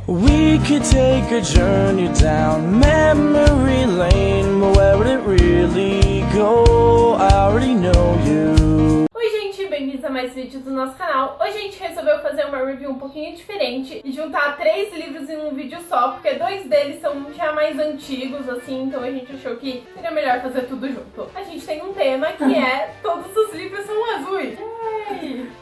We could take a journey down memory lane, but where would it really go? I already know you. Oi gente, bem-vindos a mais vídeos do nosso canal. Hoje a gente resolveu fazer uma review um pouquinho diferente e juntar 3 livros em um vídeo só, porque 2 deles são já mais antigos, assim, então a gente achou que seria melhor fazer tudo junto. A gente tem um tema que é todos os livros são azuis.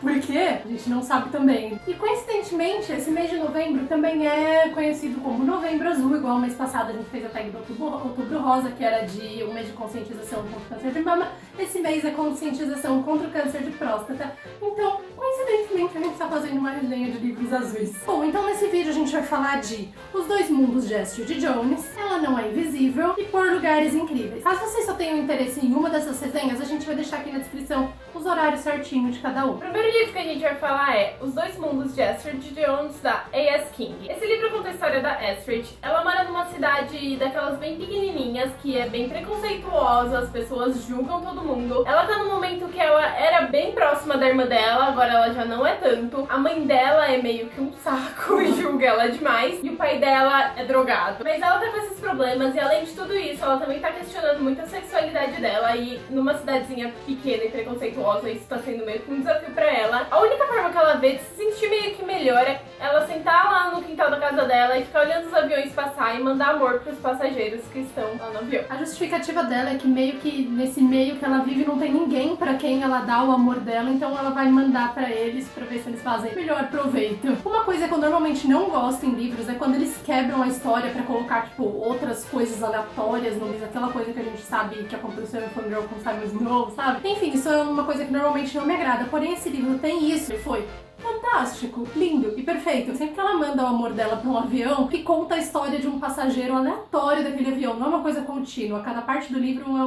Por quê? A gente não sabe também. E coincidentemente, esse mês de novembro também é conhecido como Novembro Azul, igual mês passado a gente fez a tag do Outubro Rosa, que era de um mês de conscientização contra o câncer de mama. Esse mês é conscientização contra o câncer de próstata. Então, coincidentemente, a gente está fazendo uma resenha de livros azuis. Bom, então nesse vídeo a gente vai falar de Os Dois Mundos de Astrid Jones, Ela Não É Invisível e Por Lugares Incríveis. Caso vocês só tenham interesse em uma dessas resenhas, a gente vai deixar aqui na descrição os horários certinhos de cada um. O primeiro livro que a gente vai falar é Os Dois Mundos de Astrid Jones, da A.S. King. Esse livro conta a história da Astrid. Ela mora numa cidade daquelas bem pequenininhas, que é bem preconceituosa, as pessoas julgam todo mundo. Ela tá num momento que ela era bem próxima da irmã dela, agora ela já não é tanto. A mãe dela é meio que um saco e julga ela demais. E o pai dela é drogado. Mas ela tá com esses problemas e além de tudo isso, ela também tá questionando muito a sexualidade dela. E numa cidadezinha pequena e preconceituosa, isso tá sendo meio que um desafio pra ela. A única forma que ela vê de se sentir meio que melhor é ela sentar lá no quintal da casa dela e ficar olhando os aviões passar e mandar amor pros passageiros que estão lá no avião. A justificativa dela é que meio que nesse meio que ela vive não tem ninguém pra quem ela dá o amor dela, então ela vai mandar pra eles pra ver se eles fazem melhor proveito. Uma coisa que eu normalmente não gosto em livros é quando eles quebram a história pra colocar, tipo, outras coisas aleatórias no livro, aquela coisa que a gente sabe que aconteceu em Fangirl com Simon Snow, sabe? Enfim, isso é uma coisa que normalmente não me agrada, porém esse livro tem isso e foi fantástico, lindo e perfeito. Sempre que ela manda o amor dela pra um avião, que conta a história de um passageiro aleatório daquele avião, não é uma coisa contínua. Cada parte do livro é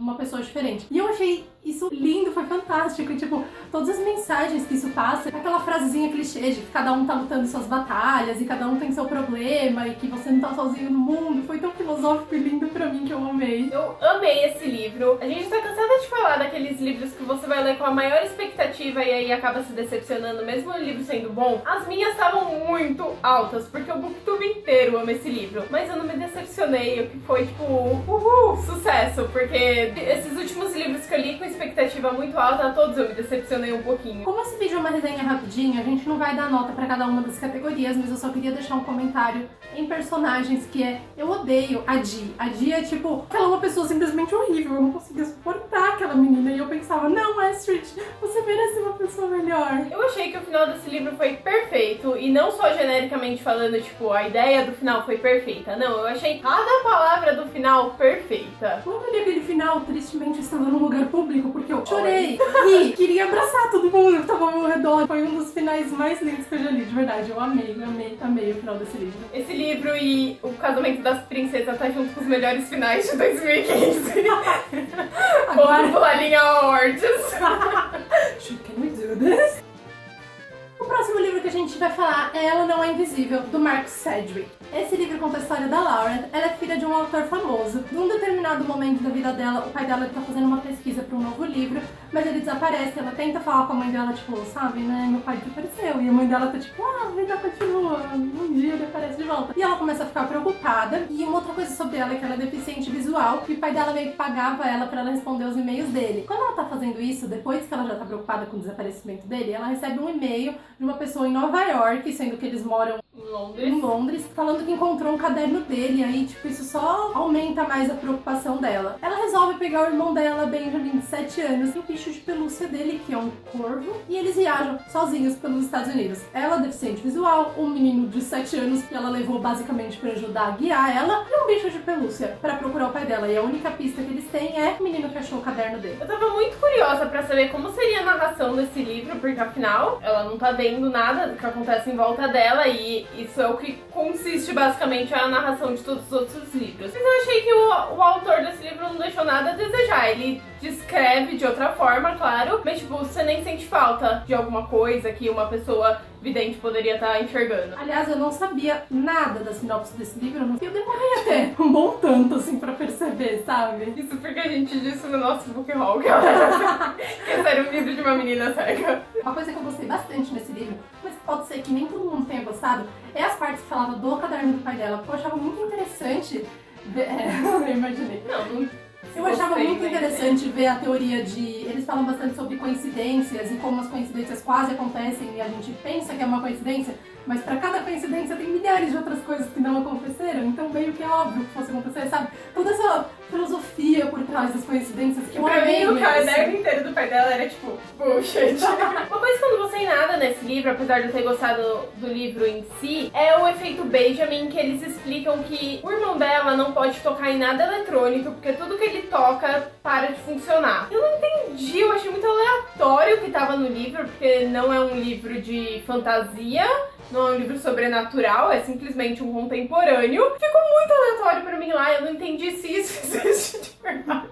uma pessoa diferente. E eu achei isso lindo, foi fantástico. E, tipo, todas as mensagens que isso passa, aquela frasezinha clichê de que cada um tá lutando suas batalhas e cada um tem seu problema e que você não tá sozinho no mundo, foi tão filosófico e lindo pra mim que eu amei. Eu amei esse livro. A gente tá cansada de falar daqueles livros que você vai ler com a maior expectativa e aí acaba se decepcionando, mesmo o livro sendo bom. As minhas estavam muito altas, porque o BookTube inteiro ama esse livro. Mas eu não me decepcionei, o que foi tipo, sucesso, porque esses últimos livros que eu li com expectativa muito alta, todos eu me decepcionei um pouquinho. Como esse vídeo é uma resenha rapidinha, a gente não vai dar nota pra cada uma das categorias, mas eu só queria deixar um comentário em personagens que é: eu odeio a Dee. A Dee é tipo, ela é uma pessoa simplesmente horrível, eu não conseguia suportar aquela menina e eu pensava, não, Astrid, você merece uma pessoa melhor. Eu achei que o final desse livro foi perfeito, e não só genericamente falando, tipo, a ideia do final foi perfeita, não, eu achei cada palavra do final perfeita. Quando eu li aquele final, tristemente eu estava num lugar público, porque eu chorei e queria abraçar todo mundo que tava ao meu redor. Foi um dos finais mais lindos que eu já li, de verdade. Eu amei o final desse livro. Esse livro e O Casamento das Princesas tá junto com os melhores finais de 2015. Agora... Ponto pela linha Awards. Can we do this? O próximo livro que a gente vai falar é Ela Não É Invisível, do Mark Sedgwick. Esse livro conta a história da Lauren. Ela é filha de um autor famoso. Num determinado momento da vida dela, o pai dela tá fazendo uma pesquisa para um novo livro, mas ele desaparece. Ela tenta falar com a mãe dela, tipo, sabe, né, meu pai desapareceu. E a mãe dela tá tipo, a vida continua, um dia ele aparece de volta. E ela começa a ficar preocupada. E uma outra coisa sobre ela é que ela é deficiente visual, e o pai dela meio que pagava ela pra ela responder os e-mails dele. Quando ela tá fazendo isso, depois que ela já tá preocupada com o desaparecimento dele, ela recebe um e-mail de uma pessoa em Nova York, sendo que eles moram em Londres, falando que encontrou um caderno dele, e aí, tipo, isso só aumenta mais a preocupação dela. Ela resolve pegar o irmão dela, Benjamin, de 7 anos, e o bicho de pelúcia dele, que é um corvo, e eles viajam sozinhos pelos Estados Unidos. Ela, deficiente visual, um menino de 7 anos que ela levou basicamente pra ajudar a guiar ela, e um bicho de pelúcia pra procurar o pai dela. E a única pista que eles têm é o menino que achou o caderno dele. Eu tava muito curiosa pra saber como seria a narração desse livro, porque afinal, ela não tá vendo nada do que acontece em volta dela, e isso é o que consiste basicamente a narração de todos os outros livros. Mas eu achei que o autor desse livro não deixou nada a desejar. Ele descreve de outra forma, claro, mas tipo, você nem sente falta de alguma coisa que uma pessoa vidente poderia estar enxergando. Aliás, eu não sabia nada da sinopse desse livro, eu demorei até um bom tanto, assim, pra perceber, sabe? Isso porque a gente disse no nosso book haul, que era um livro de uma menina cega. Uma coisa que eu gostei bastante nesse livro, mas pode ser que nem todo mundo tenha gostado é as partes que falavam do caderno do pai dela, porque eu achava muito interessante. Eu imaginei. Eu achava muito interessante ver a teoria de... Eles falam bastante sobre coincidências e como as coincidências quase acontecem e a gente pensa que é uma coincidência, mas pra cada coincidência tem milhares de outras coisas que não aconteceram, então meio que é óbvio que fosse acontecer, sabe? Toda essa filosofia por trás das coincidências que eu pra mim, o mesmo. caderno inteiro do pai dela era tipo, bullshit. Uma coisa que eu não gostei nada nesse livro, apesar de eu ter gostado do livro em si, é o efeito Benjamin, que eles explicam que o irmão dela não pode tocar em nada eletrônico, porque tudo que ele toca para de funcionar. Eu não entendi, eu achei muito aleatório o que tava no livro, porque não é um livro de fantasia, não é um livro sobrenatural, é simplesmente um contemporâneo. Ficou muito aleatório pra mim lá, eu não entendi se isso existe de verdade.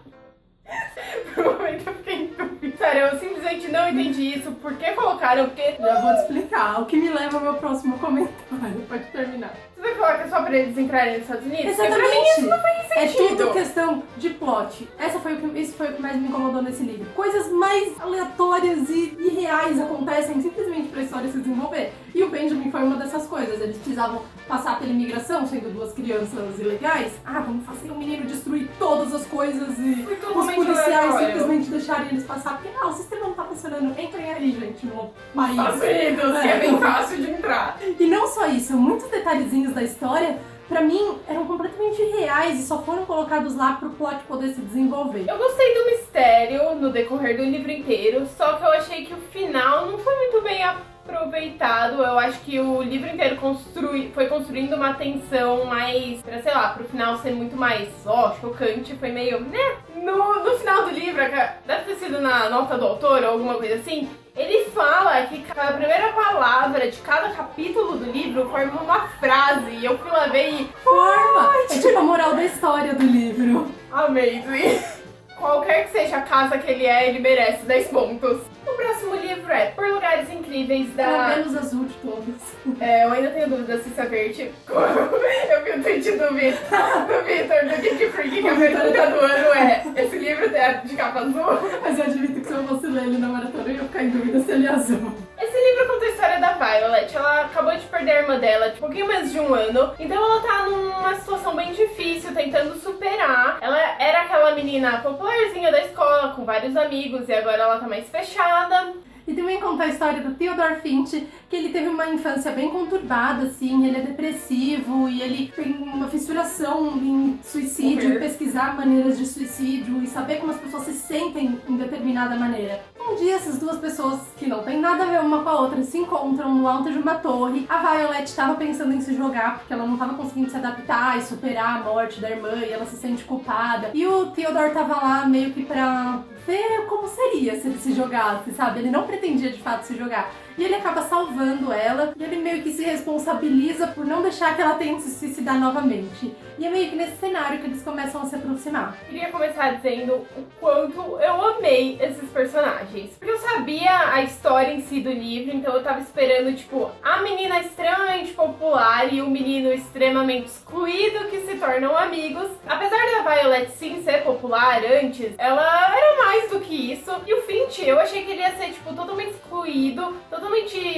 Por um momento eu fiquei em dúvida. Sério, eu simplesmente não entendi isso. Por que colocaram? Porque... Já vou te explicar, o que me leva ao meu próximo comentário. Pode terminar. Você vai falar que é só pra eles entrarem nos Estados Unidos? Exatamente. Porque pra mim isso não faz É sentido. tudo questão de plot. Isso foi o que mais me incomodou nesse livro. Coisas mais aleatórias e irreais acontecem simplesmente pra história se desenvolver. E o Benjamin foi uma dessas coisas. Eles precisavam passar pela imigração, sendo duas crianças ilegais. Vamos fazer o menino destruir todas as coisas e os policiais simplesmente deixarem eles passar. Porque o sistema não tá funcionando. Entrem aí, gente, no país. Estados Unidos, que é bem fácil de entrar. E não só isso, muitos detalhezinhos da história, pra mim, eram completamente irreais e só foram colocados lá pro plot poder se desenvolver. Eu gostei do mistério no decorrer do livro inteiro, só que eu achei que o final não foi muito bem aproveitado. Eu acho que o livro inteiro foi construindo uma tensão mais, pra, sei lá, pro final ser muito mais, chocante. Foi meio, né? No final do livro, deve ter sido na nota do autor ou alguma coisa assim, ele fala que cada primeira palavra de cada capítulo do livro forma uma frase. E eu fui lá ver e... Forma! É tipo a moral da história do livro. Amazing! Qualquer que seja a casa que ele merece 10 pontos. O próximo livro é Por Lugares Incríveis, É o da... menos azul de todos. eu ainda tenho dúvida se isso é verde. Eu vi o tweet do Vitor, do Geek Freak, que a pergunta do ano é: esse livro é de capa azul? Mas eu admito que se eu fosse ler ele na maratona, eu ia ficar em dúvida se ele é azul. Esse livro conta a história da Violet. Ela acabou de perder a irmã dela, tipo, um pouquinho menos de um ano. Então ela tá numa situação bem difícil, tentando superar. Ela era aquela menina popularzinha da escola, com vários amigos, e agora ela tá mais fechada. E também conta a história do Theodore Finch, que ele teve uma infância bem conturbada, assim, ele é depressivo e ele tem uma fissuração em suicídio, pesquisar maneiras de suicídio e saber como as pessoas se sentem em determinada maneira. Um dia essas duas pessoas, que não tem nada a ver uma com a outra, se encontram no alto de uma torre. A Violet estava pensando em se jogar porque ela não estava conseguindo se adaptar e superar a morte da irmã e ela se sente culpada. E o Theodore estava lá meio que pra ver como seria se ele se jogasse, sabe? Ele não pretendia de fato se jogar. E ele acaba salvando ela e ele meio que se responsabiliza por não deixar que ela tente se suicidar novamente. E é meio que nesse cenário que eles começam a se aproximar. Queria começar dizendo o quanto eu amei esses personagens. Porque eu sabia a história em si do livro, então eu tava esperando, tipo, a menina extremamente popular e o menino extremamente excluído que se tornam amigos. Apesar da Violet sim ser popular antes, ela era mais do que isso. E o Finch, eu achei que ele ia ser, tipo, totalmente excluído, totalmente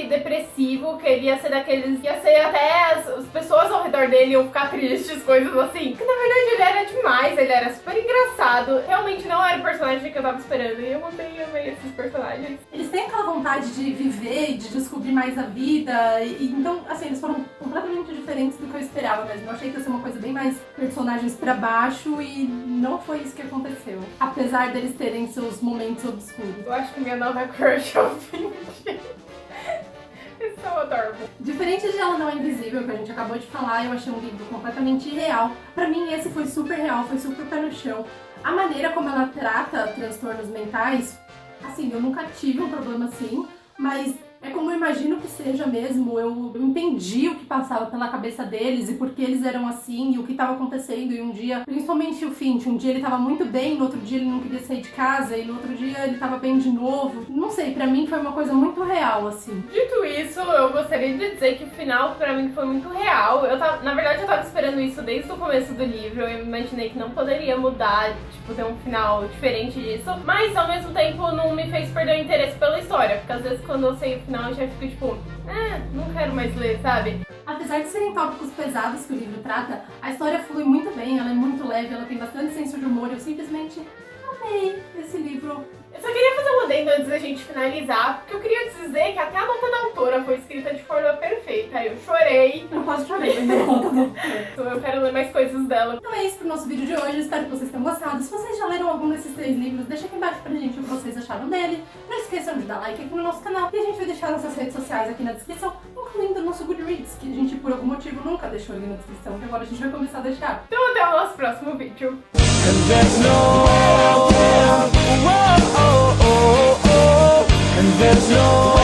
depressivo, que ele ia ser daqueles... Ia ser até as pessoas ao redor dele iam ficar tristes, coisas assim. Porque na verdade ele era demais, ele era super engraçado. Realmente não era o personagem que eu tava esperando. E eu amei esses personagens. Eles têm aquela vontade de viver e de descobrir mais a vida. Então, assim, eles foram completamente diferentes do que eu esperava mesmo. Eu achei que ia ser uma coisa bem mais personagens pra baixo e não foi isso que aconteceu. Apesar deles terem seus momentos obscuros. Eu acho que minha nova crush é o Finch. Eles são adoráveis. Diferente de Ela Não É Invisível, que a gente acabou de falar, eu achei um livro completamente irreal. Pra mim, esse foi super real, foi super pé no chão. A maneira como ela trata transtornos mentais, assim, eu nunca tive um problema assim, mas é como eu imagino que seja mesmo. Eu entendi o que passava pela cabeça deles e por que eles eram assim e o que estava acontecendo. E um dia, principalmente o Finch, um dia ele estava muito bem, no outro dia ele não queria sair de casa e no outro dia ele estava bem de novo. Não sei, pra mim foi uma coisa muito real, assim. Dito isso, eu gostaria de dizer que o final pra mim foi muito real. Na verdade, eu tava esperando isso desde o começo do livro. Eu imaginei que não poderia mudar, tipo, ter um final diferente disso. Mas, ao mesmo tempo, não me fez perder o interesse pela história. Porque às vezes, quando eu sei o final final e já fico tipo, não quero mais ler, sabe? Apesar de serem tópicos pesados que o livro trata, a história flui muito bem, ela é muito leve, ela tem bastante senso de humor. Eu simplesmente amei esse livro. Eu só queria fazer um adendo antes da gente finalizar, porque eu queria dizer que até a nota da autora foi escrita de forma perfeita. Eu chorei. Eu quase chorei ainda na nota do Eu quero ler mais coisas dela. Então é isso pro nosso vídeo de hoje, espero que vocês tenham gostado. Se vocês já leram algum desses 3 livros, deixa aqui embaixo pra gente o que vocês acharam dele. Não esqueçam de dar like aqui no nosso canal. E a gente vai deixar nossas redes sociais aqui na descrição, incluindo o nosso Goodreads, que a gente por algum motivo nunca deixou ali na descrição, que agora a gente vai começar a deixar. Então até o nosso próximo vídeo. And there's no, whoa, oh, oh, oh, and there's no